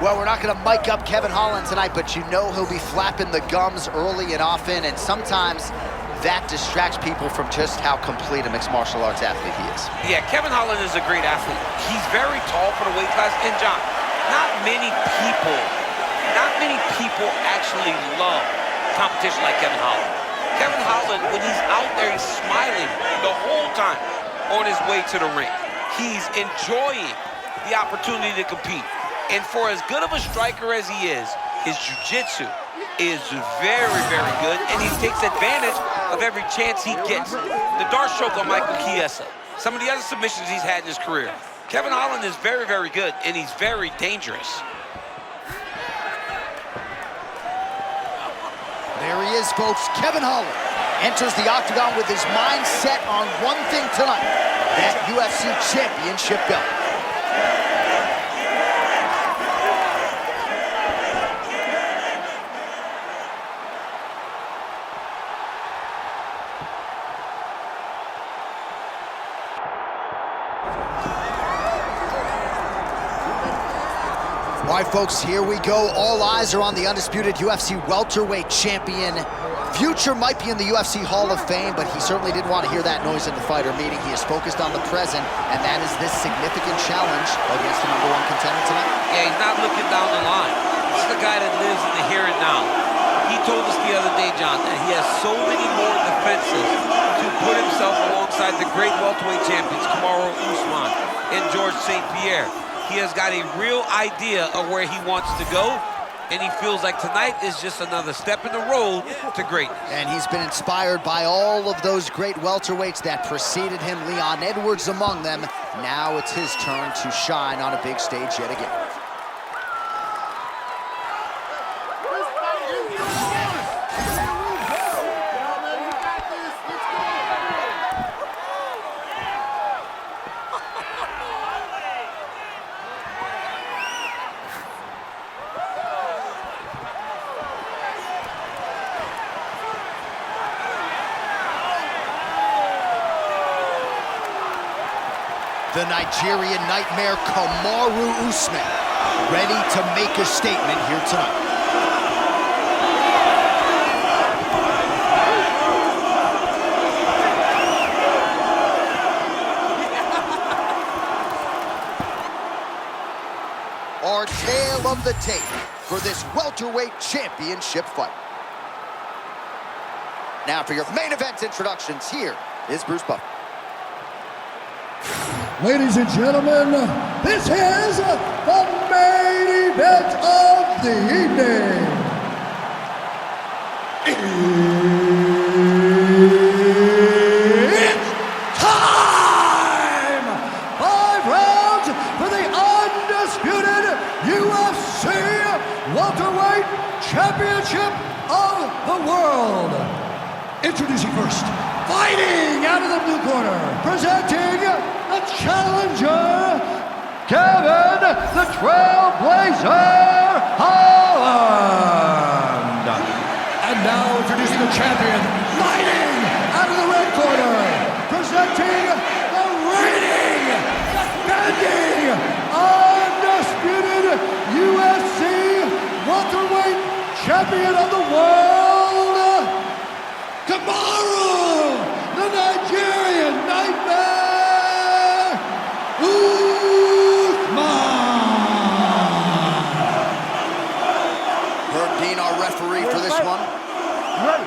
Well, we're not going to mic up Kevin Holland tonight, but you know he'll be flapping the gums early and often, and sometimes that distracts people from just how complete a mixed martial arts athlete he is. Yeah, Kevin Holland is a great athlete. He's very tall for the weight class, and John, not many people actually love competition like Kevin Holland. Kevin Holland, when he's out there, he's smiling the whole time on his way to the ring. He's enjoying the opportunity to compete. And for as good of a striker as he is, his jiu-jitsu is very, very good, and he takes advantage of every chance he gets. The dart stroke on Michael Chiesa, some of the other submissions he's had in his career. Kevin Holland is very, very good, and he's very dangerous. There he is, folks. Kevin Holland enters the octagon with his mind set on one thing tonight, that UFC championship belt. All right, folks, here we go. All eyes are on the undisputed UFC welterweight champion. Future might be in the UFC Hall of Fame, but he certainly didn't want to hear that noise in the fighter meeting. He is focused on the present, and that is this significant challenge against the #1 contender tonight. Yeah, he's not looking down the line. This is the guy that lives in the here and now. He told us the other day, John, that he has so many more defenses to put himself alongside the great welterweight champions, Kamaru Usman and George St. Pierre. He has got a real idea of where he wants to go, and he feels like tonight is just another step in the road to greatness. And he's been inspired by all of those great welterweights that preceded him, Leon Edwards among them. Now it's his turn to shine on a big stage yet again. The Nigerian nightmare, Kamaru Usman, ready to make a statement here tonight. Our tale of the tape for this welterweight championship fight. Now for your main event introductions, here is Bruce Buffer. Ladies and gentlemen, this is the main event of the evening. It's time! 5 rounds for the undisputed UFC welterweight championship of the world. Introducing first, fighting out of the blue corner, presenting the challenger, Kevin the Trailblazer Holland. And now introducing the champion, fighting out of the red corner, presenting the reigning, defending, undisputed UFC welterweight champion of the world, Kamaru, the Nigerian nightmare, Usman. Herb Dean, our referee for this one. Ready.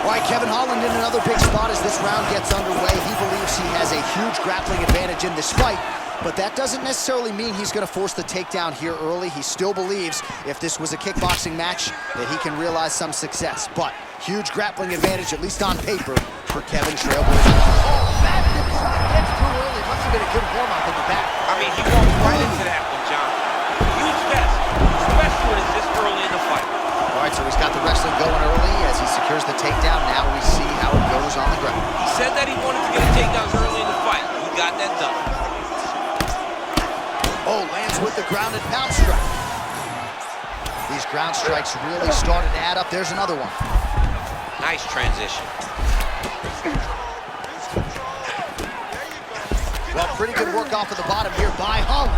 All right, Kevin Holland in another big spot as this round gets underway. He believes he has a huge grappling advantage in this fight, but that doesn't necessarily mean he's going to force the takedown here early. He still believes if this was a kickboxing match that he can realize some success, but huge grappling advantage, at least on paper, for Kevin Trailblazer. Oh, that shot gets too early. Must have been a good warm-up in the back. I mean, he walked right into that one, John. Huge test, especially when it's this early in the fight. All right, so he's got the wrestling going early as he secures the takedown. Now we see how it goes on the ground. He said that he wanted to get a takedown early in the fight. He got that done. Oh, lands with the ground and pound strike. These ground strikes really started to add up. There's another one. Nice transition. Well, pretty good work off of the bottom here by Holland.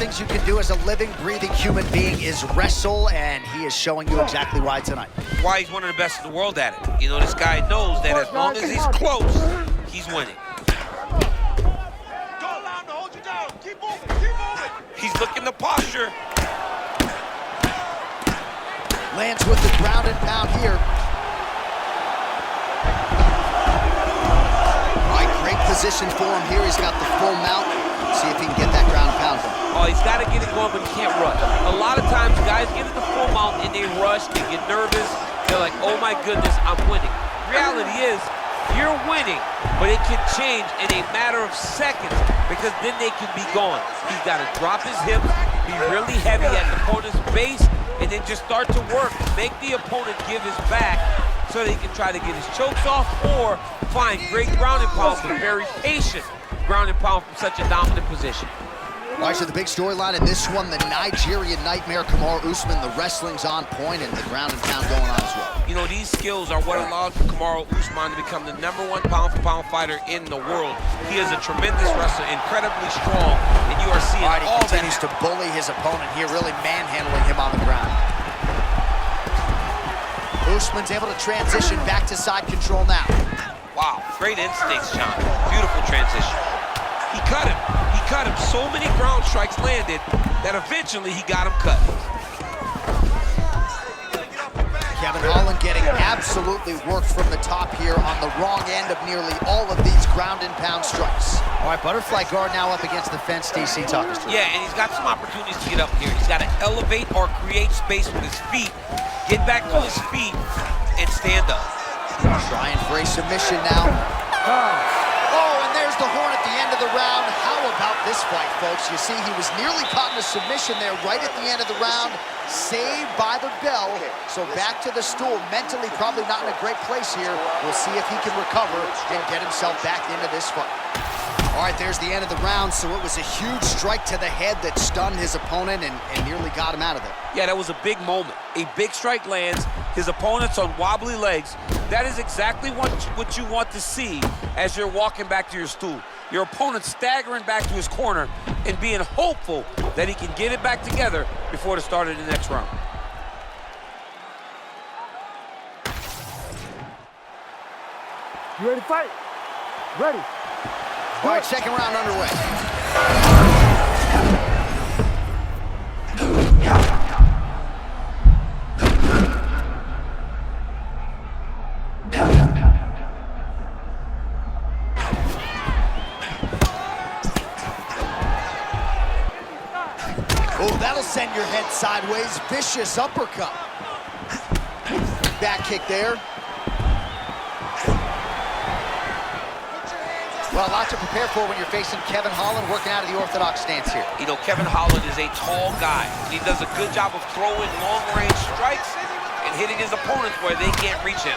things you can do as a living, breathing human being is wrestle, and he is showing you exactly why tonight. Why he's one of the best in the world at it. You know, this guy knows that as long as he's close, he's winning. Don't allow him to hold you down. Keep moving, keep moving. He's looking the posture. Lands with the ground and pound here. All right, great position for him here. He's got the full mount. See if he can get that ground and pound going. Oh, he's got to get it going, but he can't rush. A lot of times, guys get it the full mount and they rush, they get nervous. They're like, oh my goodness, I'm winning. Reality is, you're winning, but it can change in a matter of seconds because then they can be gone. He's got to drop his hips, be really heavy at the opponent's base, and then just start to work. Make the opponent give his back so that he can try to get his chokes off or find great ground and pound, but very patient ground and pound from such a dominant position. All right, so the big storyline in this one, the Nigerian Nightmare, Kamaru Usman, the wrestling's on point and the ground and pound going on as well. You know, these skills are what allowed Kamaru Usman to become the #1 pound-for-pound fighter in the world. He is a tremendous wrestler, incredibly strong, and you are seeing all right, he all continues to bully his opponent here, really manhandling him on the ground. Usman's able to transition back to side control now. Wow, great instincts, John. Beautiful transition. He cut him. He cut him. So many ground strikes landed that eventually he got him cut. Kevin Holland getting absolutely worked from the top here on the wrong end of nearly all of these ground and pound strikes. All right, butterfly guard now up against the fence. DC, talk us through. Yeah, and he's got some opportunities to get up here. He's got to elevate or create space with his feet, get back to his feet, and stand up. Trying for a submission now. Oh, and there's the horn at the end of the round. How about this fight, folks? You see, he was nearly caught in a submission there right at the end of the round. Saved by the bell. So back to the stool. Mentally probably not in a great place here. We'll see if he can recover and get himself back into this fight. All right, there's the end of the round. So it was a huge strike to the head that stunned his opponent and nearly got him out of there. Yeah, that was a big moment. A big strike lands. His opponent's on wobbly legs. That is exactly what you want to see as you're walking back to your stool. Your opponent staggering back to his corner and being hopeful that he can get it back together before the start of the next round. You ready to fight? Ready. All right, second round underway. Oh, that'll send your head sideways. Vicious uppercut. Back kick there. Well, a lot to prepare for when you're facing Kevin Holland working out of the orthodox stance here. You know, Kevin Holland is a tall guy. He does a good job of throwing long-range strikes and hitting his opponents where they can't reach him.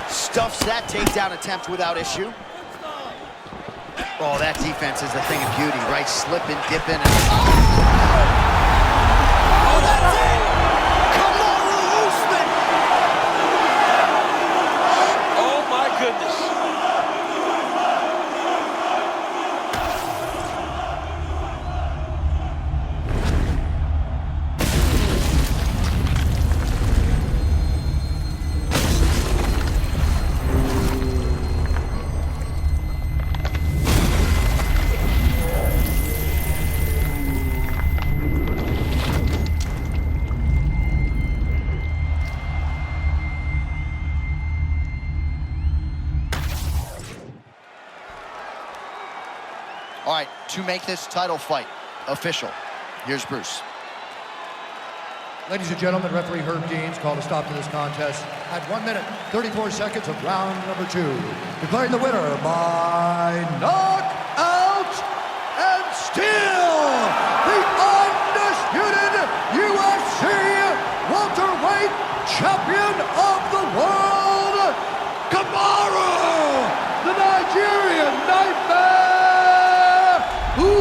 Stuffs that takedown attempt without issue. Oh, that defense is a thing of beauty, right? Slipping, dipping, and... Oh, that's it! Kamaru Usman! Oh, my goodness. All right, to make this title fight official, here's Bruce. Ladies and gentlemen, referee Herb Deans called a stop to this contest at 1 minute, 34 seconds of round number 2. Declaring the winner by knockout and still the undisputed UFC welterweight champion of the world, Kamaru, the Nigerian Nightmare Usman.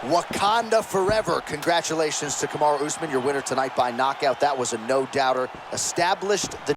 Wakanda forever. Congratulations to Kamaru Usman, your winner tonight by knockout. That was a no-doubter. Established the